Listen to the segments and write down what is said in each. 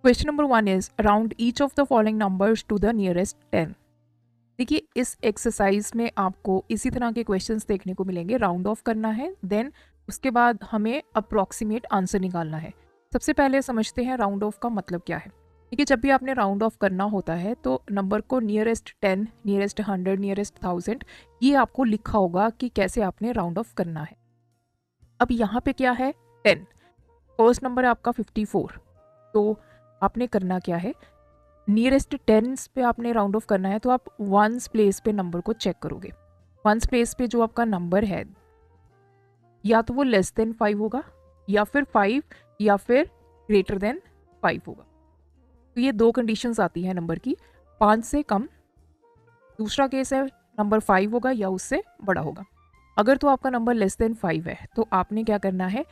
Question number 1 is round each of the following numbers to the nearest 10। देखिए इस exercise में आपको इसी तरह के क्वेश्चंस देखने को मिलेंगे। राउंड ऑफ करना है, देन उसके बाद हमें अप्रॉक्सीमेट आंसर निकालना है। सबसे पहले समझते हैं राउंड ऑफ का मतलब क्या है। देखिए जब भी आपने राउंड ऑफ करना होता है तो नंबर को नियरेस्ट 10, नियरेस्ट 100, नियरेस्ट 1000 ये आपको लिखा होगा कि कैसे आपने राउंड ऑफ करना है। अब यहाँ पे क्या है 10, फर्स्ट नंबर है आपका 54, तो आपने करना क्या है, नियरेस्ट टेंस पे आपने राउंड ऑफ करना है तो आप वंस प्लेस पे नंबर को चेक करोगे। वंस प्लेस पे जो आपका नंबर है या तो वो लेस देन 5 होगा या फिर 5 या फिर ग्रेटर देन 5 होगा। तो ये दो कंडीशंस आती हैं नंबर की, 5 से कम, दूसरा केस है नंबर 5 होगा या उससे बड़ा होगा। अगर तो आपका नंबर लेस देन 5 है तो आपने क्या करना है,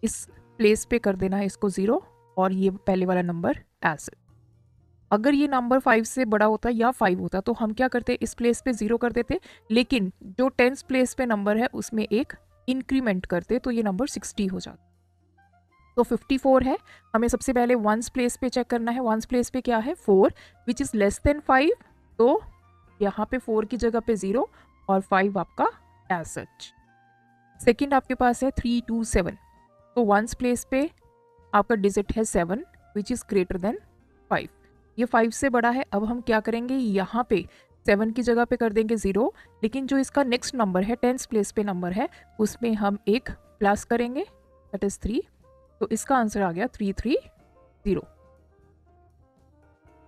इस प्लेस पे कर देना है इसको 0 और ये पहले वाला नंबर एज। अगर ये नंबर 5 से बड़ा होता या 5 होता तो हम क्या करते, इस प्लेस पे 0 कर देते, लेकिन जो 10th प्लेस पे नंबर है उसमें एक इंक्रीमेंट करते तो ये नंबर 60 हो जाता। तो 54 है, हमें सबसे पहले वंस प्लेस पे चेक करना है। वंस प्लेस पे क्या है 4 विच इज़ लेस देन 5, तो यहाँ पे 4 की जगह पे 0 और 5 आपका एज सच। सेकेंड आपके पास है 3, 2, 7, तो वंस प्लेस पे आपका डिजिट है 7 विच इज़ ग्रेटर देन 5, ये 5 से बड़ा है। अब हम क्या करेंगे, यहाँ पे 7 की जगह पे कर देंगे 0, लेकिन जो इसका नेक्स्ट नंबर है 10th प्लेस पे नंबर है उसमें हम एक प्लस करेंगे, दैट इज 3, तो इसका आंसर आ गया 330।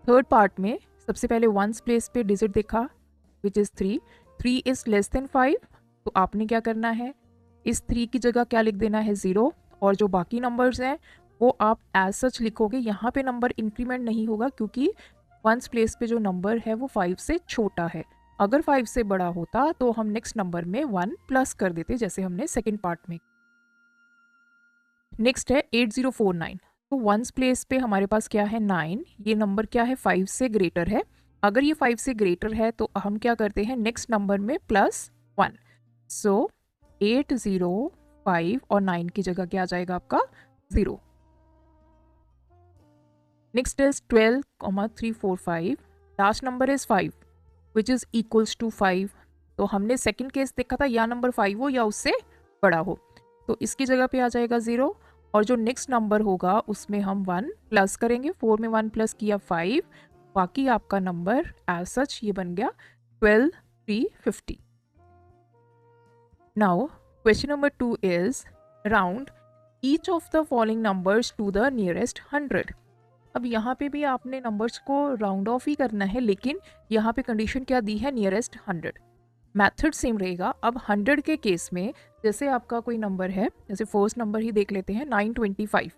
थर्ड पार्ट में सबसे पहले वंस प्लेस पे डिजिट देखा which is 3, 3 is less than 5, तो आपने क्या करना है, इस 3 की जगह क्या लिख देना है 0, और जो बाकी नंबर्स हैं वो आप एज सच लिखोगे। यहाँ पे नंबर इंक्रीमेंट नहीं होगा क्योंकि वंस प्लेस पे जो नंबर है वो 5 से छोटा है। अगर 5 से बड़ा होता तो हम नेक्स्ट नंबर में 1 प्लस कर देते जैसे हमने सेकेंड पार्ट में। नेक्स्ट है 8049, तो वंस प्लेस पे हमारे पास क्या है 9, ये नंबर क्या है 5 से ग्रेटर है। अगर ये 5 से ग्रेटर है तो हम क्या करते हैं, नेक्स्ट नंबर में +1, सो 805 और 9 की जगह क्या आ जाएगा आपका 0। Next is 12,345, last number is 5 which is equals to 5, तो हमने सेकेंड केस देखा था या नंबर 5 हो या उससे बड़ा हो, तो इसकी जगह पे आ जाएगा 0, और जो नेक्स्ट नंबर होगा उसमें हम 1 प्लस करेंगे, 4 में 1 प्लस किया 5, बाकी आपका नंबर एज सच ये बन गया 12,350। Now question number 2 is round each of the following numbers to the nearest 100। अब यहाँ पे भी आपने नंबर्स को राउंड ऑफ ही करना है, लेकिन यहाँ पे कंडीशन क्या दी है, नियरेस्ट 100। मेथड सेम रहेगा। अब 100 के केस में जैसे आपका कोई नंबर है, जैसे फर्स्ट नंबर ही देख लेते हैं 925,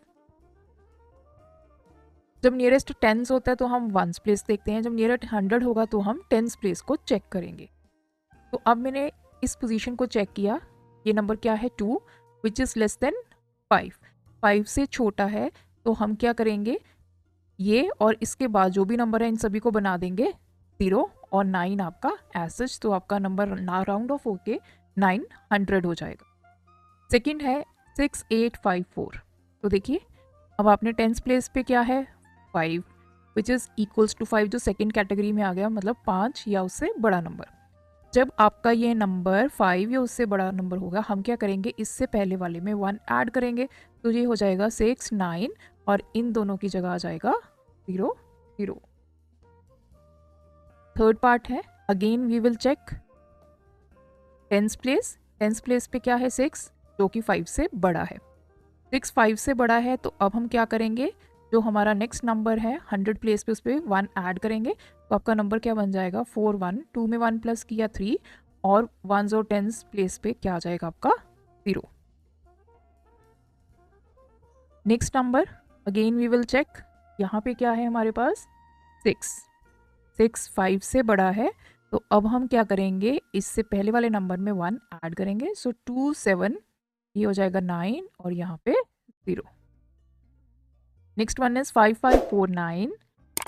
जब नियरेस्ट 10 होता है तो हम वंस प्लेस देखते हैं, जब नियरेस्ट 100 होगा तो हम 10th प्लेस को चेक करेंगे। तो अब मैंने इस पोजीशन को चेक किया, ये नंबर क्या है 2 विच इज़ लेस देन 5, 5 से छोटा है, तो हम क्या करेंगे, ये और इसके बाद जो भी नंबर है इन सभी को बना देंगे 0 और 9 आपका एज सच, तो आपका नंबर राउंड ऑफ होके 900 हो जाएगा। सेकंड है 6854, तो देखिए अब आपने 10th प्लेस पे क्या है 5 विच इज़ इक्वल्स टू 5, जो सेकंड कैटेगरी में आ गया, मतलब 5 या उससे बड़ा नंबर। जब आपका ये नंबर 5 या उससे बड़ा नंबर होगा हम क्या करेंगे, इससे पहले वाले में 1 ऐड करेंगे, तो ये हो जाएगा 6, 9 और इन दोनों की जगह आ जाएगा 0, 0। थर्ड पार्ट है, again we will check 10th place, 10th place पे क्या है 6 जो कि 5 से बड़ा है, 6 5 से बड़ा है, तो अब हम क्या करेंगे, जो हमारा नेक्स्ट नंबर है 100 प्लेस पे उस पर 1 ऐड करेंगे, तो आपका नंबर क्या बन जाएगा 4, 1, 2 में 1 प्लस किया 3 और 1s और 10s प्लेस पे क्या आ जाएगा आपका 0। Next number again we will check, यहाँ पे क्या है हमारे पास 6 5 से बड़ा है, तो अब हम क्या करेंगे, इससे पहले वाले नंबर में 1 ऐड करेंगे, सो 2, 7 ये हो जाएगा 9 और यहाँ पे 0। नेक्स्ट वन इज 5549,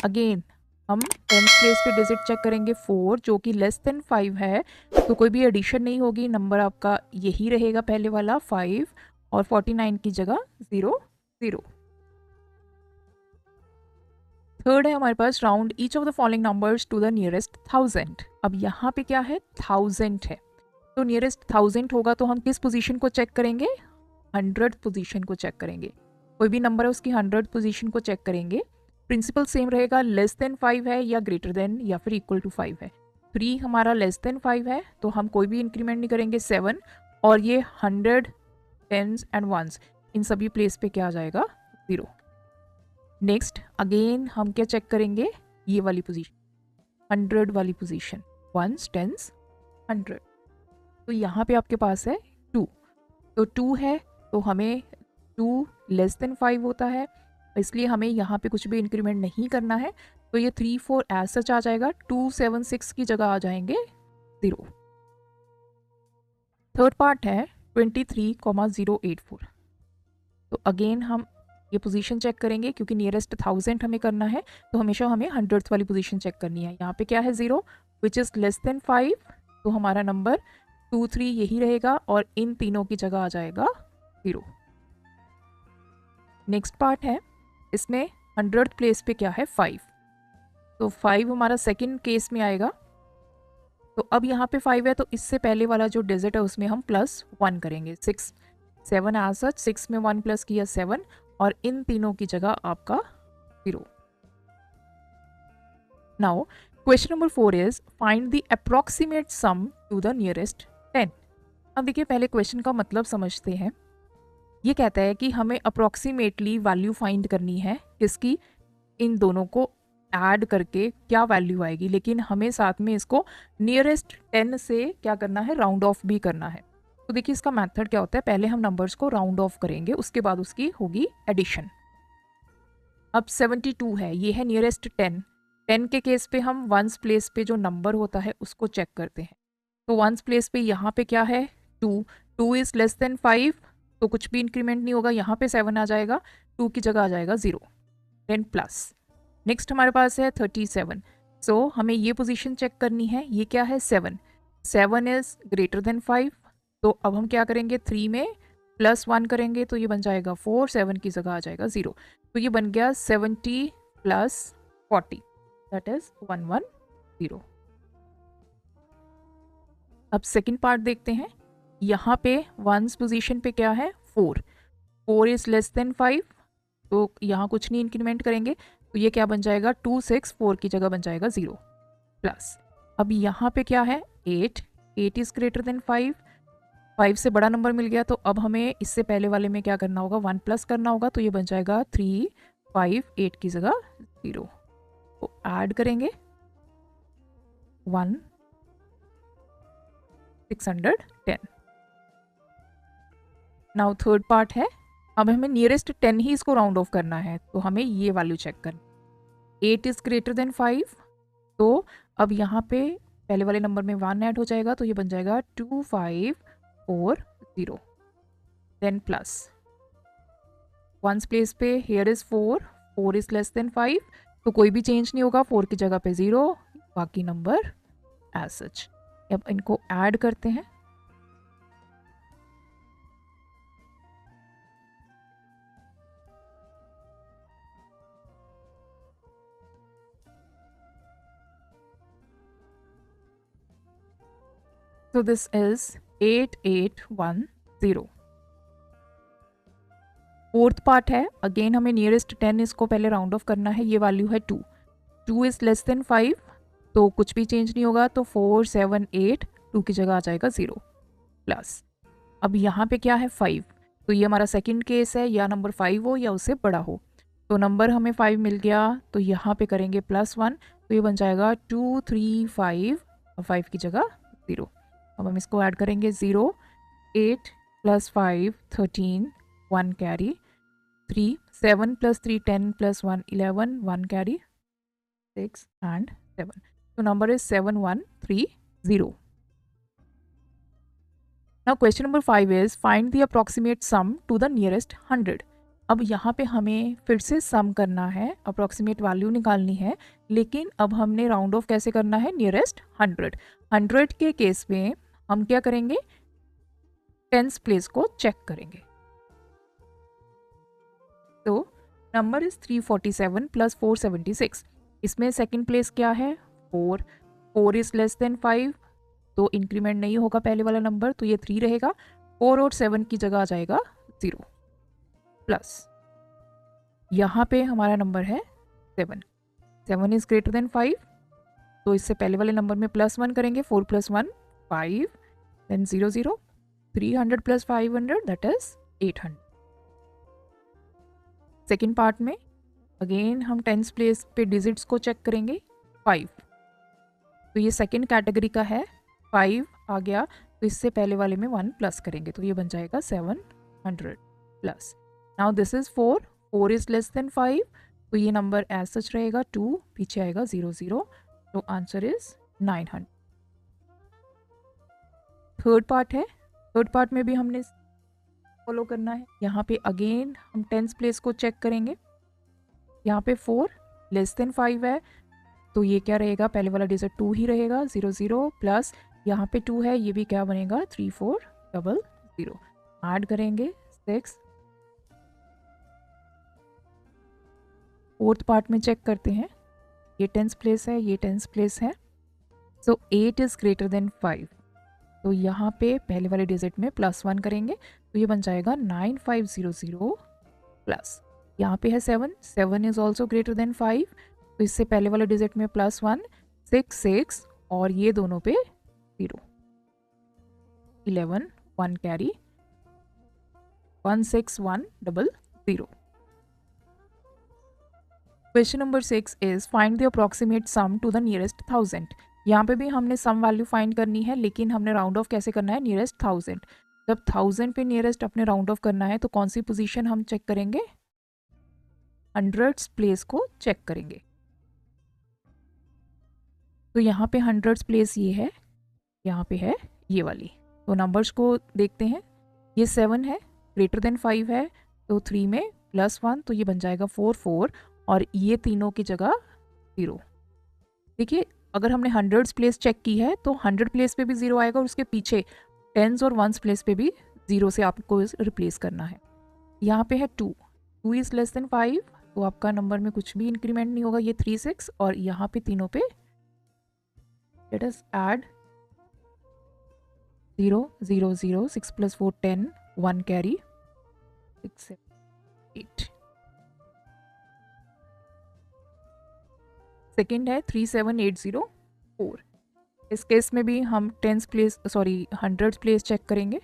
अगेन हम 10th प्लेस पे डिजिट चेक करेंगे 4 जो कि लेस देन 5 है, तो कोई भी एडिशन नहीं होगी, नंबर आपका यही रहेगा पहले वाला 5 और 49 की जगह 0, 0। थर्ड है हमारे पास round each of the following numbers to the nearest 1000। अब यहाँ पे क्या है 1000 है, तो नियरेस्ट 1000 होगा तो हम किस पोजीशन को चेक करेंगे, 100 पोजीशन को चेक करेंगे। कोई भी नंबर है उसकी 100 पोजीशन को चेक करेंगे। प्रिंसिपल सेम रहेगा, लेस देन 5 है या ग्रेटर देन या फिर इक्वल टू 5 है। 3 हमारा लेस देन 5 है तो हम कोई भी इंक्रीमेंट नहीं करेंगे। 7 और ये 100 टेंस एंड वंस इन सभी प्लेस पे क्या आ जाएगा 0। नेक्स्ट अगेन हम क्या चेक करेंगे, ये वाली पोजीशन 100 वाली पोजीशन, वंस टेंस 100। तो यहाँ पे आपके पास है 2, तो 2 है तो हमें 2 लेस देन 5 होता है, इसलिए हमें यहाँ पे कुछ भी इंक्रीमेंट नहीं करना है। तो ये 3 4 एज सच आ जाएगा, 2 7 6 की जगह आ जाएंगे 0। थर्ड पार्ट है 23,084। तो अगेन हम ये पोजीशन चेक करेंगे क्योंकि नियरेस्ट 1000 हमें करना है तो हमेशा हमें 100th वाली पोजीशन चेक करनी है। यहाँ पे क्या है 0 विच इज़ लेस देन 5, तो हमारा नंबर 2 3 यही रहेगा और इन तीनों की जगह आ जाएगा 0। नेक्स्ट पार्ट है, इसमें 100th प्लेस पे क्या है 5, तो 5 हमारा सेकंड केस में आएगा। तो अब यहाँ पे 5 है तो इससे पहले वाला जो डिजिट है उसमें हम +1 करेंगे। 6 7 एज सच, 6 में 1 प्लस किया 7 और इन तीनों की जगह आपका 0। Now question number 4 is find the approximate sum to the nearest 10। अब देखिए पहले क्वेश्चन का मतलब समझते हैं। ये कहता है कि हमें अप्रोक्सीमेटली वैल्यू फाइंड करनी है किसकी, इन दोनों को ऐड करके क्या वैल्यू आएगी, लेकिन हमें साथ में इसको नियरेस्ट 10 से क्या करना है, राउंड ऑफ भी करना है। तो देखिए इसका मेथड क्या होता है, पहले हम नंबर्स को राउंड ऑफ करेंगे, उसके बाद उसकी होगी एडिशन। अब 72 है, ये है नियरेस्ट 10। 10 के केस पे हम वंस प्लेस पे जो नंबर होता है उसको चेक करते हैं। तो वंस प्लेस पे यहाँ पे क्या है 2, 2 इज़ लेस देन 5 तो कुछ भी इंक्रीमेंट नहीं होगा, यहाँ पे 7 आ जाएगा, 2 की जगह आ जाएगा 0, 10 प्लस। नेक्स्ट हमारे पास है 37। सो हमें ये पोजीशन चेक करनी है, ये क्या है 7, 7 इज़ ग्रेटर देन 5। तो अब हम क्या करेंगे, 3 में +1 करेंगे तो ये बन जाएगा 4, 7 की जगह आ जाएगा 0। तो ये बन गया 70 + 40 दैट इज़ 110। अब सेकेंड पार्ट देखते हैं। यहाँ पे वंस पोजीशन पे क्या है 4, 4 इज़ लेस देन 5 तो यहाँ कुछ नहीं इंक्रीमेंट करेंगे, तो ये क्या बन जाएगा 2 6 4 की जगह बन जाएगा 0 प्लस। अब यहाँ पे क्या है 8, 8 इज़ ग्रेटर देन 5, 5 से बड़ा नंबर मिल गया, तो अब हमें इससे पहले वाले में क्या करना होगा 1 प्लस करना होगा, तो ये बन जाएगा 3 5 8 की जगह 0। तो ऐड करेंगे 1 610। नाउ थर्ड पार्ट है, अब हमें नियरेस्ट 10 ही इसको राउंड ऑफ करना है, तो हमें ये वैल्यू चेक करना। 8 इज़ ग्रेटर देन 5 तो अब यहाँ पे पहले वाले नंबर में 1 ऐड हो जाएगा, तो ये बन जाएगा 2 5 4 0 देन प्लस वंस प्लेस पे here is 4, 4 is less than 5 तो कोई भी चेंज नहीं होगा, 4 की जगह पे 0, बाकी नंबर एज सच। अब इनको ऐड करते हैं। So this is 8810। Fourth part है, अगेन हमें नियरेस्ट 10 इसको पहले राउंड ऑफ करना है, ये वैल्यू है 2, 2 इज़ लेस देन 5 तो कुछ भी चेंज नहीं होगा, तो 4 7 8 2 की जगह आ जाएगा 0 प्लस। अब यहाँ पे क्या है 5, तो ये हमारा सेकंड केस है, या नंबर 5 हो या उससे बड़ा हो, तो नंबर हमें 5 मिल गया, तो यहाँ पे करेंगे +1 तो ये बन जाएगा 2 3 5 और 5 की जगह 0। अब हम इसको ऐड करेंगे 0 8 + 5 13 1 carry 3 7 + 3 10 + 1 11 1 carry 6 and 7, so number is 7130। now question number 5 is find the approximate sum to the nearest 100। अब यहाँ पे हमें फिर से सम करना है, अप्रॉक्सीमेट वैल्यू निकालनी है, लेकिन अब हमने राउंड ऑफ कैसे करना है, नियरेस्ट 100। 100 के केस में हम क्या करेंगे, टेंस प्लेस को चेक करेंगे। तो नंबर इज 347 प्लस 476। इसमें सेकंड प्लेस क्या है? 4। 4 इज लेस देन 5, तो इंक्रीमेंट नहीं होगा पहले वाला नंबर, तो ये 3 रहेगा। 4 और 7 की जगह आ जाएगा 0 प्लस यहाँ पे हमारा नंबर है 7। 7 इज ग्रेटर देन 5, तो इससे पहले वाले नंबर में +1 करेंगे। 4 + 1 5, then 0 0, 300 plus 500 that is 800। Second part में अगेन हम टेंस प्लेस पे डिजिट्स को चेक करेंगे। 5, तो ये सेकेंड कैटेगरी का है। 5 आ गया, तो इससे पहले वाले में 1 प्लस करेंगे, तो ये बन जाएगा 700 plus. Now this is 4। 4 is less than 5, तो ये नंबर एज सच रहेगा 2, पीछे आएगा 0 0, तो आंसर इज 900। थर्ड पार्ट है। थर्ड पार्ट में भी हमने फॉलो करना है। यहाँ पे अगेन हम टेंस प्लेस को चेक करेंगे। यहाँ पे 4 लेस देन 5 है, तो ये क्या रहेगा? पहले वाला डिजिट 2 ही रहेगा। 0 0 प्लस यहाँ पे 2 है, ये भी क्या बनेगा? 3 4 0 0। ऐड करेंगे 6। फोर्थ पार्ट में चेक करते हैं। ये टेंस प्लेस है, ये टेंस प्लेस है। सो 8 इज ग्रेटर देन 5, तो यहाँ पे पहले वाले डिजिट में +1 करेंगे, तो ये बन जाएगा 9500 प्लस यहाँ पे है 7। 7 इज ऑल्सो ग्रेटर देन 5, तो इससे पहले वाले डिजिट में +1 6 6, और ये दोनों पे 0 11 1 carry 161000। Question number 6 is find the approximate sum to the nearest 1000। यहाँ पे भी हमने सम वैल्यू फाइंड करनी है, लेकिन हमने राउंड ऑफ कैसे करना है? नियरेस्ट 1000। जब 1000 पे नियरेस्ट अपने राउंड ऑफ करना है, तो कौन सी पोजीशन हम चेक करेंगे? हंड्रेड्स प्लेस को चेक करेंगे। तो यहाँ पे हंड्रेड्स प्लेस ये है, यहाँ पे है ये वाली। तो नंबर्स को देखते हैं। ये 7 है, ग्रेटर देन 5 है, तो 3 में +1, तो ये बन जाएगा 4 4, और ये तीनों की जगह 0। देखिए, अगर हमने हंड्रेड्स प्लेस चेक की है, तो 100 प्लेस पे भी 0 आएगा, और उसके पीछे टेंस और वंस प्लेस पे भी 0 से आपको रिप्लेस करना है। यहाँ पे है 2 इज लेस देन 5, तो आपका नंबर में कुछ भी इंक्रीमेंट नहीं होगा। ये 3 6, और यहाँ पे तीनों पे let us add 0 0 0, 6 + 4 10, 1 carry 6 7 8। Second है 37804। इस केस में भी हम हंड्रेड्स प्लेस चेक करेंगे।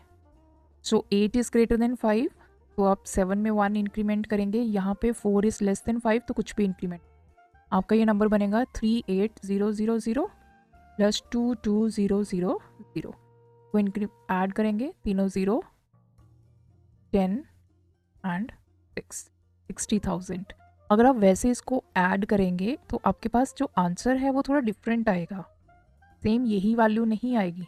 सो 8 इज ग्रेटर देन 5, तो आप 7 में 1 इंक्रीमेंट करेंगे। यहाँ पे 4 इज लेस देन 5, तो कुछ भी इंक्रीमेंट। आपका ये नंबर बनेगा 38000 प्लस 22000। तो ऐड करेंगे तीनों 0 10 एंड 6, 60,000। अगर आप वैसे इसको ऐड करेंगे, तो आपके पास जो आंसर है वो थोड़ा डिफरेंट आएगा, सेम यही वैल्यू नहीं आएगी।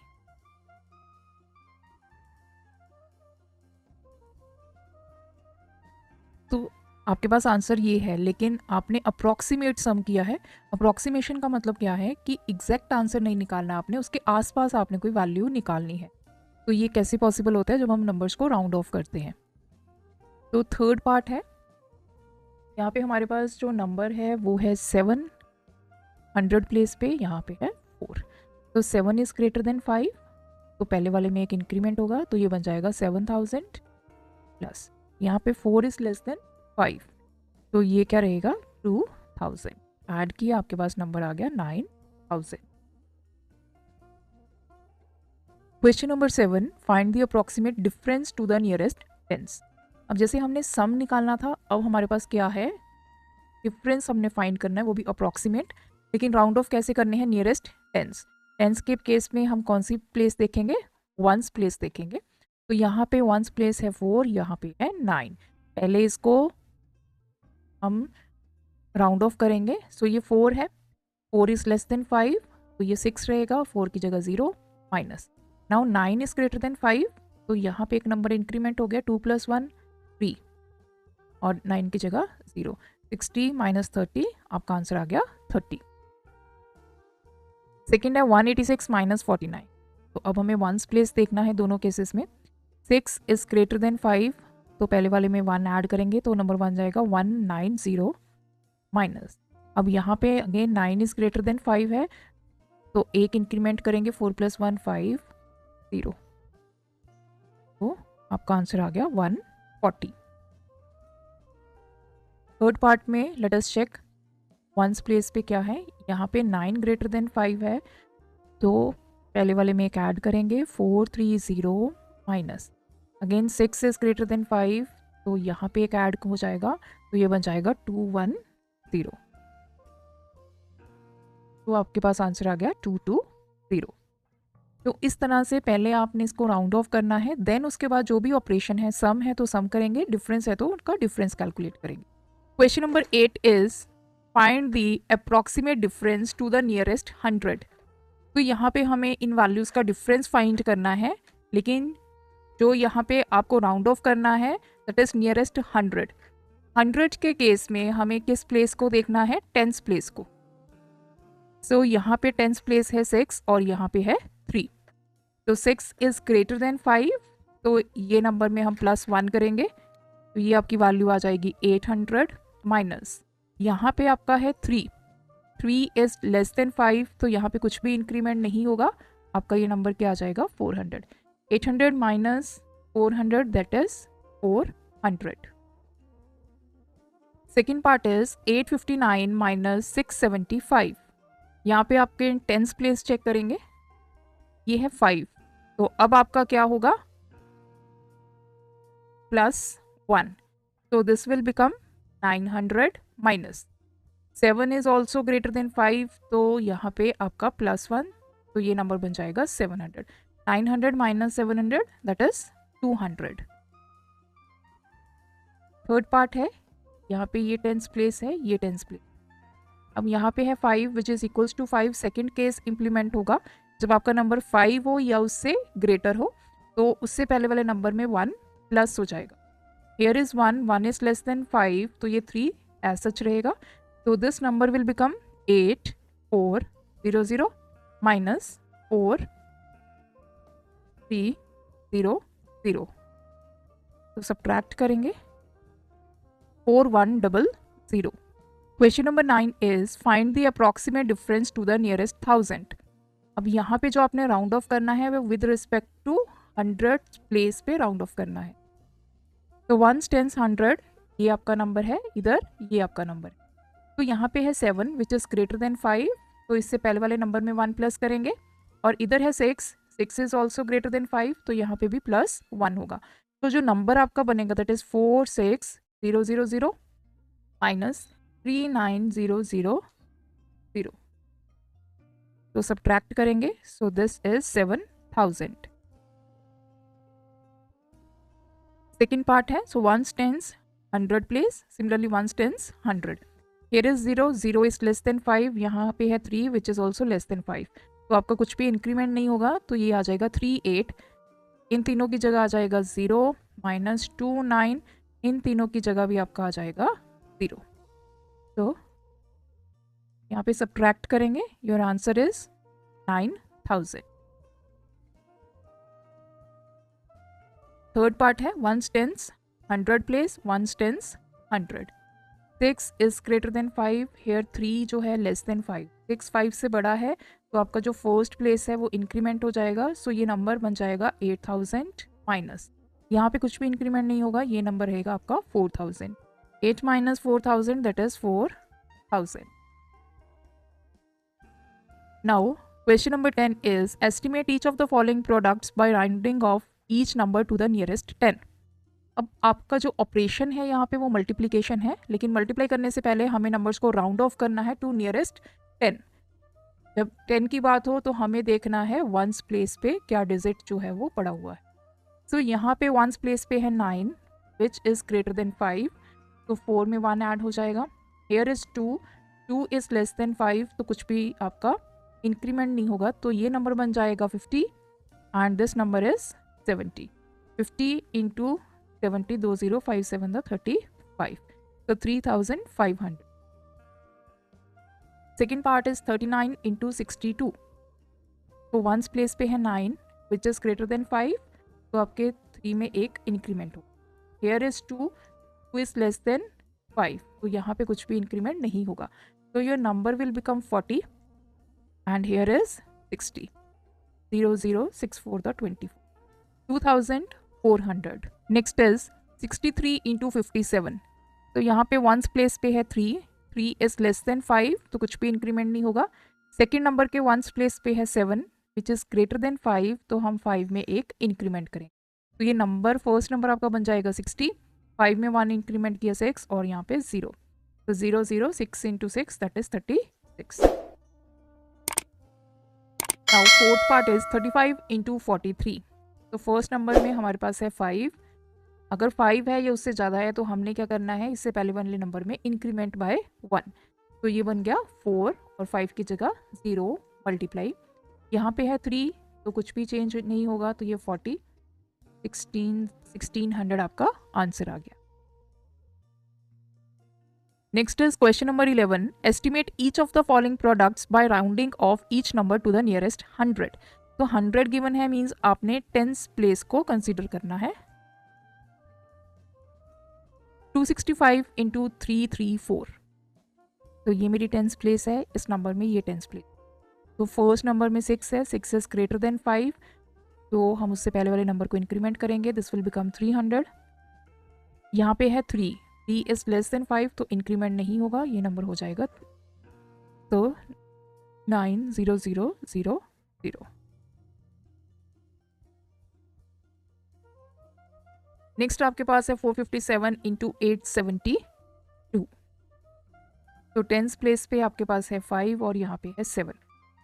तो आपके पास आंसर ये है, लेकिन आपने अप्रॉक्सीमेट सम किया है। अप्रॉक्सीमेशन का मतलब क्या है कि एग्जैक्ट आंसर नहीं निकालना, आपने उसके आसपास आपने कोई वैल्यू निकालनी है। तो ये कैसे पॉसिबल होता है? जब हम नंबर्स को राउंड ऑफ करते हैं। तो थर्ड पार्ट है। यहाँ पे हमारे पास जो नंबर है वो है 7। 100 प्लेस पे यहाँ पे है 4, तो 7 इज ग्रेटर देन 5, तो पहले वाले में एक इंक्रीमेंट होगा, तो ये बन जाएगा 7000 प्लस यहाँ पे 4 इज लेस देन 5, तो ये क्या रहेगा? 2000। ऐड किया, आपके पास नंबर आ गया 9000। Question number 7, find the approximate difference to the nearest tens. अब जैसे हमने सम निकालना था, अब हमारे पास क्या है? डिफरेंस हमने फाइंड करना है, वो भी अप्रॉक्सीमेट। लेकिन राउंड ऑफ कैसे करने हैं? Nearest tense. टेंस के केस में हम कौन सी प्लेस देखेंगे? वंस प्लेस देखेंगे। तो यहाँ पे वंस प्लेस है 4, यहाँ पे है 9। पहले इसको हम राउंड ऑफ करेंगे। सो ये 4 है, 4 इज लेस देन 5, तो ये 6 रहेगा, 4 की जगह 0 minus. Now 9 is greater than 5, तो यहाँ पे एक नंबर इंक्रीमेंट हो गया, 2 + 1 3, और 9 की जगह 0। 60 - 30, आपका आंसर आ गया 30। सेकेंड है 186 - 49। तो अब हमें वंस प्लेस देखना है दोनों केसेस में। 6 इज ग्रेटर देन 5, तो पहले वाले में 1 ऐड करेंगे तो नंबर बन जाएगा 190 माइनस। अब यहाँ पे अगेन 9 इज़ ग्रेटर देन 5 है, तो एक इंक्रीमेंट करेंगे, 4 + 1 5 0, तो आपका आंसर आ गया 140। थर्ड पार्ट में let us check ones place पे क्या है। यहाँ पे 9 ग्रेटर देन 5 है, तो पहले वाले में एक ऐड करेंगे, 430 minus. Again 6 is greater than 5, तो यहाँ पे एक ऐड हो जाएगा, तो ये बन जाएगा 210। तो आपके पास आंसर आ गया 220। तो इस तरह से पहले आपने इसको राउंड ऑफ करना है, देन उसके बाद जो भी ऑपरेशन है, सम है तो सम करेंगे, डिफरेंस है तो उनका डिफरेंस कैलकुलेट करेंगे। Question number 8 is find the approximate difference to the nearest 100। तो यहाँ पे हमें इन वैल्यूज़ का डिफरेंस फाइंड करना है, लेकिन जो यहाँ पे आपको राउंड ऑफ करना है दैट इज नियरेस्ट 100। 100 के केस में हमें किस प्लेस को देखना है? टेंस प्लेस को। सो यहाँ पे टेंस प्लेस है 6 और यहाँ पे है 3, तो 6 इज़ ग्रेटर देन 5, तो ये नंबर में हम +1 करेंगे, तो ये आपकी वैल्यू आ जाएगी 800 माइनस यहाँ पे आपका है 3 इज़ लेस देन 5, तो यहाँ पे कुछ भी इंक्रीमेंट नहीं होगा, आपका ये नंबर क्या आ जाएगा 400। 800 minus 400 that is 400। Second part is 859 minus 675। यहाँ पे आपके टेंस प्लेस चेक करेंगे, ये है 5, तो अब आपका क्या होगा +1, तो this will become 900 minus 7 is also greater than 5, तो यहाँ पे आपका +1, तो ये नंबर बन जाएगा 700। 900 minus 700 that is 200। Third part है, यहाँ पे ये टेंस प्लेस है, ये टेंस प्लेस। अब यहाँ पे है 5 which is equals to 5। Second case implement होगा जब आपका नंबर 5 हो या उससे ग्रेटर हो, तो उससे पहले वाले नंबर में 1 प्लस हो जाएगा। Here is 1 is less than 5, तो ये 3 एज सच रहेगा, तो this number will become 8400 minus 4300, तो सब्ट्रैक्ट करेंगे 4100। Question number 9 is find the approximate difference to the nearest 1000। अब यहाँ पे जो आपने राउंड ऑफ करना है वो विद रिस्पेक्ट टू 100 प्लेस पे राउंड ऑफ करना है। तो 1 10 100 ये आपका नंबर है, इधर ये आपका नंबर है, तो यहाँ पे है 7 विच इज़ ग्रेटर देन 5, तो इससे पहले वाले नंबर में 1 प्लस करेंगे, और इधर है 6 इज़ ऑल्सो ग्रेटर देन 5, तो यहाँ पे भी +1 होगा, तो जो नंबर आपका बनेगा दैट इज़ 46000 माइनस 39000, तो सब्ट्रैक्ट करेंगे, so this is 7000। Second part है, सो 1 10 100 place, similarly 1 10 100। Here is 0 is less than 5, यहाँ पे है 3 which is also less than 5, तो आपका कुछ भी इंक्रीमेंट नहीं होगा, तो ये आ जाएगा 38, इन तीनों की जगह आ जाएगा 0 माइनस 29, इन तीनों की जगह भी आपका आ जाएगा 0, तो यहाँ पे सब्ट्रैक्ट करेंगे, your answer is 9000। Third part है 1 10 100 place, 1 10 100। 6 is greater than 5, here 3 जो है लेस देन 5, 6 5 से बड़ा है, तो आपका जो फर्स्ट प्लेस है वो इंक्रीमेंट हो जाएगा, सो ये नंबर बन जाएगा 8000 माइनस, यहाँ पे कुछ भी इंक्रीमेंट नहीं होगा, ये नंबर रहेगा आपका 4000। 8 minus 4000 that is 4000। Now question number 10 is estimate each of the following products by rounding off each number to the nearest 10। अब आपका जो ऑपरेशन है यहाँ पे वो मल्टीप्लिकेशन है, लेकिन मल्टीप्लाई करने से पहले हमें नंबर्स को राउंड ऑफ करना है टू नियरेस्ट 10। जब 10 की बात हो तो हमें देखना है वंस प्लेस पे क्या डिजिट जो है वो पड़ा हुआ है। सो यहाँ पे वंस प्लेस पे है 9 विच इज़ ग्रेटर देन 5, तो 4 में 1 ऐड हो जाएगा। Here is 2 is less than 5, तो कुछ भी आपका इंक्रीमेंट नहीं होगा, तो ये नंबर बन जाएगा 50 and this number is 70। 50 into 70, 20 5 7 35, तो 3500। सेकेंड पार्ट इज 39 इंटू 62, तो वंस प्लेस पे है 9 विच इज़ ग्रेटर देन 5, तो आपके 3 में एक इंक्रीमेंट हो, here is 2 is less than 5, तो यहाँ पे कुछ भी इंक्रीमेंट नहीं होगा, तो your number will become 40 and here is 60. 0064 the 24, 2400. Next is 63 into 57. तो यहाँ पे वंस प्लेस पे है 3 इज लेस देन 5, तो कुछ भी इंक्रीमेंट नहीं होगा. सेकेंड नंबर के वंस प्लेस पे है 7 विच इज़ ग्रेटर देन 5, तो हम 5 में एक इंक्रीमेंट करेंगे. तो ये नंबर फर्स्ट नंबर आपका बन जाएगा 60, 5 में 1 इंक्रीमेंट किया 6 और यहाँ पे 0, तो 0 0 6 into 6 that is 36. Now fourth part is 35 into 43. तो फर्स्ट नंबर में हमारे पास है 5, अगर 5 है या उससे ज़्यादा है तो हमने क्या करना है, इससे पहले वाले नंबर में इंक्रीमेंट बाय 1, तो ये बन गया 4 और 5 की जगह 0 मल्टीप्लाई. यहाँ पे है 3, तो कुछ भी चेंज नहीं होगा, तो ये 40, 1600 आपका आंसर आ गया. Next is question number 11. Estimate each of the following products by rounding off each number to the nearest 100. तो 100 गिवन है, मीन्स आपने टेंस प्लेस को कंसीडर करना है. 265 इंटू 334. तो ये मेरी टेंस प्लेस है, इस नंबर में ये टेंस प्लेस. तो फर्स्ट नंबर में 6 है, 6 इज ग्रेटर देन 5, तो हम उससे पहले वाले नंबर को इंक्रीमेंट करेंगे, दिस विल बिकम 300. यहाँ पे है 3 इज लेस देन 5, तो इंक्रीमेंट नहीं होगा, ये नंबर हो जाएगा तो 90000. नेक्स्ट आपके पास है 457 इंटू 872. तो टेंस प्लेस पे आपके पास है 5 और यहाँ पे है 7.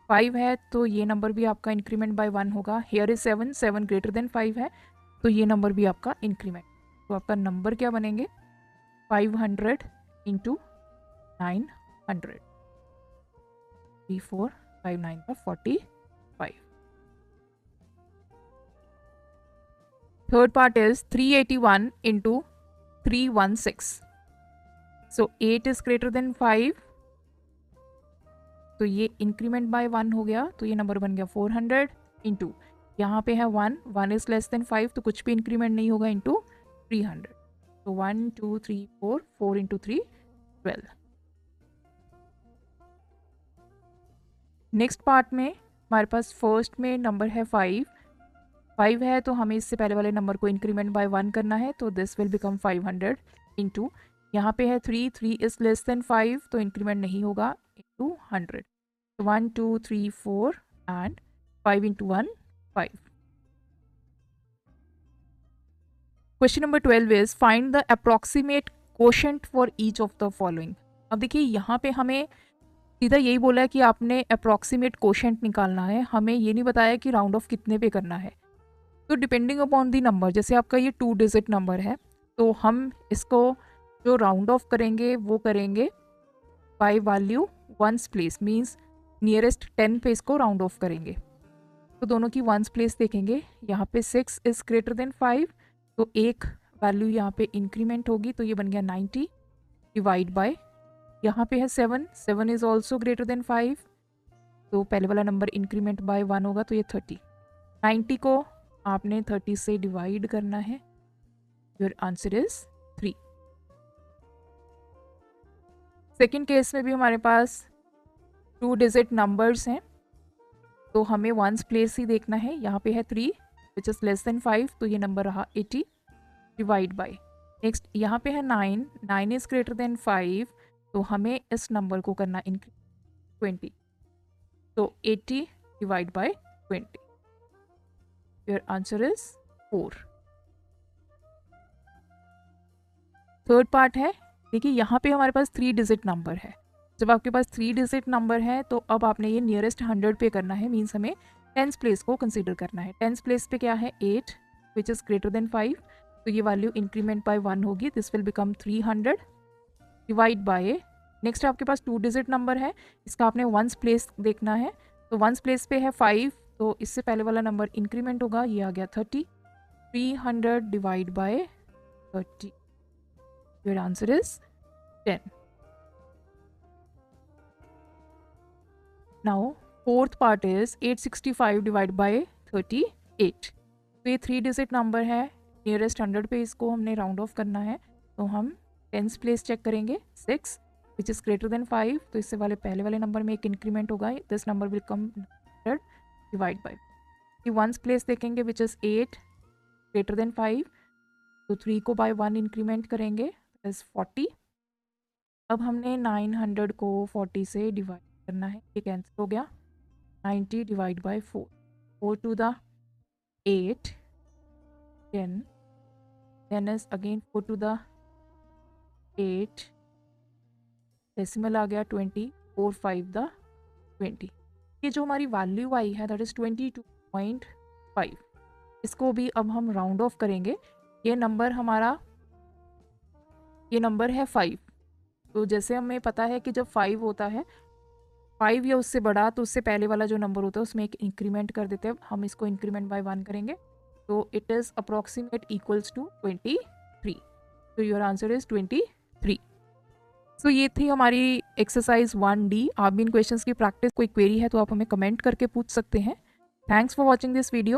5 है तो ये नंबर भी आपका इंक्रीमेंट बाय 1 होगा. हेयर इज 7, 7 ग्रेटर देन 5 है, तो ये नंबर भी आपका इंक्रीमेंट. तो आपका नंबर क्या बनेंगे, 500 इंटू 900, 3459 का 45. Third part is 381 into 316. So 8 is greater than 5, तो ये इंक्रीमेंट बाय 1 हो गया, तो ये नंबर बन गया 400 इंटू, यहाँ पे है 1 इज लेस देन 5, तो कुछ भी इंक्रीमेंट नहीं होगा, इंटू 300. तो 1 2 3 4, 4 इंटू 3 12. नेक्स्ट पार्ट में हमारे पास फर्स्ट में नंबर है 5 है, तो हमें इससे पहले वाले नंबर को इंक्रीमेंट बाय 1 करना है, तो दिस विल बिकम 500 इंटू, यहाँ पे है 3 इज लेस देन 5, तो इंक्रीमेंट नहीं होगा, इंटू 100. तो 1 2 3 4 and 5 into 1 5. Question number 12 is find the approximate quotient for each of the following. अब देखिए यहाँ पे हमें सीधा यही बोला है कि आपने अप्रॉक्सीमेट कोशेंट निकालना है, हमें ये नहीं बताया कि राउंड ऑफ कितने पे करना है. तो डिपेंडिंग अपॉन दी नंबर, जैसे आपका ये 2 डिजिट नंबर है, तो हम इसको जो राउंड ऑफ करेंगे वो करेंगे by value ones place, means nearest 10 पे इसको राउंड ऑफ करेंगे. तो दोनों की वंस प्लेस देखेंगे, यहाँ पे 6 इज ग्रेटर देन 5, तो एक वैल्यू यहाँ पे इंक्रीमेंट होगी, तो ये बन गया 90 डिवाइड बाय, यहाँ पे है 7 इज ऑल्सो ग्रेटर देन 5, तो पहले वाला नंबर इंक्रीमेंट बाय 1 होगा, तो ये 30. 90 को आपने 30 से डिवाइड करना है, your answer is 3. Second case में भी हमारे पास 2 डिजिट नंबर्स हैं, तो हमें वंस प्लेस ही देखना है. यहाँ पे है 3 विच इज़ लेस देन 5, तो ये नंबर रहा 80 डिवाइड बाय. नेक्स्ट यहाँ पे है 9 इज ग्रेटर देन 5, तो हमें इस नंबर को करना 20, तो 80 divide by 20. Your answer is 4. Third part है, देखिए यहाँ पे हमारे पास 3 डिजिट नंबर है. जब आपके पास 3 डिजिट नंबर है तो अब आपने ये नियरेस्ट 100 पे करना है, मीन्स हमें टेंस प्लेस को कंसीडर करना है. टेंस प्लेस पे क्या है 8 विच इज़ ग्रेटर देन 5, तो ये वैल्यू इंक्रीमेंट बाय 1 होगी, this will become 300 divide by. Next आपके पास 2 डिजिट नंबर है, इसका आपने वंस प्लेस देखना है, तो वंस प्लेस पे है 5, तो इससे पहले वाला नंबर इंक्रीमेंट होगा, ये आ गया 30. 300 divide by 30, your answer is 10. Now fourth part is 865 divide by 38. तो ये 3 डिजिट नंबर है, नियरेस्ट 100 पे इसको हमने राउंड ऑफ करना है, तो हम टेंस प्लेस चेक करेंगे 6 विच इज़ ग्रेटर देन 5, तो इससे वाले पहले वाले नंबर में एक इंक्रीमेंट होगा, this number will come 100 divide by. Ones place देखेंगे विच इज़ 8 ग्रेटर देन 5, तो 3 को बाय 1 इंक्रीमेंट करेंगे इज 40। अब हमने 900 को 40 से डिवाइड करना है, ये कैंसिल हो गया, 90 divide by 4, 4 to the 8 10, then is again 4 to the 8, decimal आ गया 20, 4 5 the 20। ये जो हमारी वैल्यू आई है दैट इज़ 22.5, इसको भी अब हम राउंड ऑफ करेंगे। ये नंबर है 5, तो जैसे हमें पता है कि जब 5 होता है 5 या उससे बड़ा, तो उससे पहले वाला जो नंबर होता है उसमें एक इंक्रीमेंट कर देते हैं, हम इसको इंक्रीमेंट बाय 1 करेंगे, तो it is approximate equals to 23, तो योर आंसर इज़ 23। सो ये थी हमारी एक्सरसाइज 1D। आप भी इन क्वेश्चंस की प्रैक्टिस, कोई क्वेरी है तो आप हमें कमेंट करके पूछ सकते हैं। Thanks for watching this video.